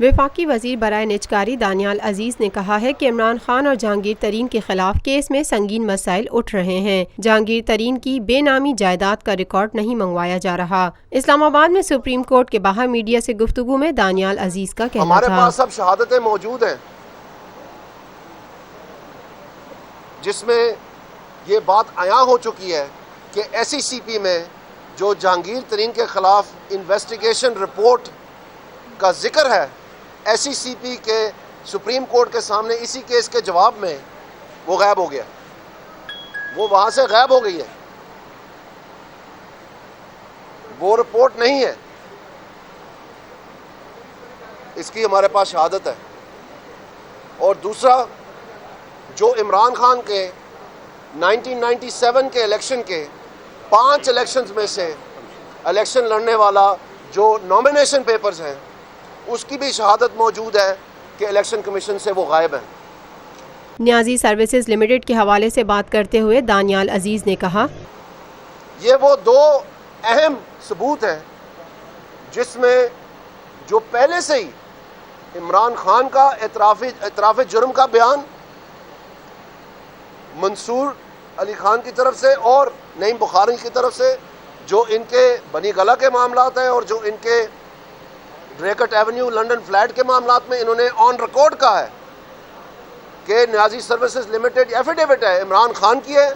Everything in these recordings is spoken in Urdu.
وفاقی وزیر برائے نجکاری دانیال عزیز نے کہا ہے کہ عمران خان اور جہانگیر ترین کے خلاف کیس میں سنگین مسائل اٹھ رہے ہیں۔ جہانگیر ترین کی بے نامی جائیداد کا ریکارڈ نہیں منگوایا جا رہا۔ اسلام آباد میں سپریم کورٹ کے باہر میڈیا سے گفتگو میں دانیال عزیز کا کہنا تھا، ہمارے پاس اب شہادتیں موجود ہیں جس میں یہ بات عیاں ہو چکی ہے کہ ایس ای سی پی میں جو جہانگیر ترین کے خلاف انویسٹیگیشن رپورٹ کا ذکر ہے، ایس ای سی پی کے سپریم کورٹ کے سامنے اسی کیس کے جواب میں وہ غائب ہو گیا، وہ وہاں سے غائب ہو گئی ہے، وہ رپورٹ نہیں ہے، اس کی ہمارے پاس شہادت ہے۔ اور دوسرا، جو عمران خان کے 1997 کے الیکشن کے 5 الیکشنز میں سے الیکشن لڑنے والا جو نامینیشن پیپرز ہیں، اس کی بھی شہادت موجود ہے کہ الیکشن کمیشن سے وہ غائب ہیں۔ نیازی سروسز لمیٹڈ کے حوالے سے بات کرتے ہوئے دانیال عزیز نے کہا، یہ وہ 2 اہم ثبوت ہیں جس میں جو پہلے سے ہی عمران خان کا اعتراف جرم کا بیان منصور علی خان کی طرف سے اور نعیم بخاری کی طرف سے، جو ان کے بنی گلہ کے معاملات ہیں اور جو ان کے ڈریکٹ ایونیو لنڈن فلیٹ کے معاملات میں انہوں نے آن ریکارڈ کہا ہے کہ نیازی سروسز لمیٹڈ ایفیڈیوٹ ہے، عمران خان کی ہے،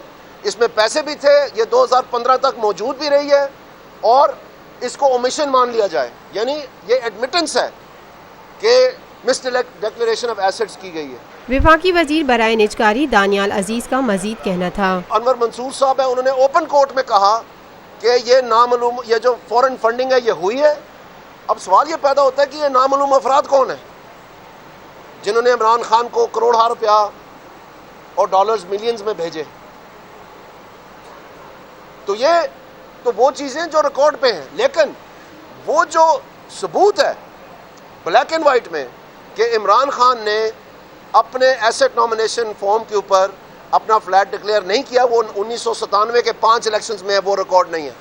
اس میں پیسے بھی تھے، یہ 2015 تک موجود بھی رہی ہے اور اس کو اومیشن مان لیا جائے، یعنی یہ ایڈمیٹنس ہے کہ مس ڈکلیریشن آف ایسٹس کی گئی ہے۔ وفاقی وزیر برائے نجکاری دانیال عزیز کا مزید کہنا تھا، انور منصور صاحب ہیں، انہوں نے اوپن کورٹ میں کہا کہ یہ نامعلوم، یہ جو فورن فنڈنگ ہے یہ ہوئی ہے۔ اب سوال یہ پیدا ہوتا ہے کہ یہ نامعلوم افراد کون ہیں جنہوں نے عمران خان کو کروڑہ روپیہ اور ڈالرز ملینز میں بھیجے؟ تو وہ چیزیں جو ریکارڈ پہ ہیں، لیکن وہ جو ثبوت ہے بلیک اینڈ وائٹ میں کہ عمران خان نے اپنے ایسٹ نامینیشن فارم کے اوپر اپنا فلیٹ ڈکلیئر نہیں کیا، وہ 1997 کے 5 الیکشنز میں ہے، وہ ریکارڈ نہیں ہے۔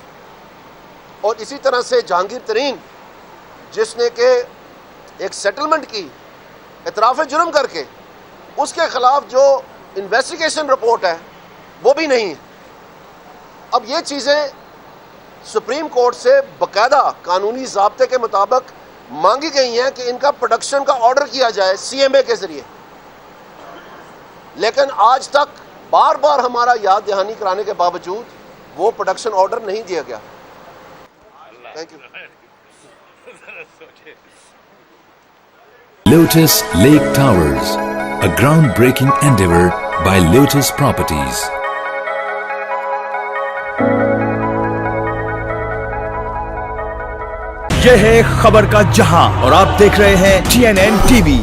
اور اسی طرح سے جہانگیر ترین جس نے کہ ایک سیٹلمنٹ کی اعتراف جرم کر کے، اس کے خلاف جو انویسٹیگیشن رپورٹ ہے وہ بھی نہیں ہے۔ اب یہ چیزیں سپریم کورٹ سے باقاعدہ قانونی ضابطے کے مطابق مانگی گئی ہیں کہ ان کا پروڈکشن کا آرڈر کیا جائے سی ایم اے کے ذریعے، لیکن آج تک بار بار ہمارا یاد دہانی کرانے کے باوجود وہ پروڈکشن آرڈر نہیں دیا گیا۔ Thank you. Lotus Lake Towers, a groundbreaking endeavor by Lotus Properties. یہ ہے خبر کا جہاں اور آپ دیکھ رہے ہیں TNN TV۔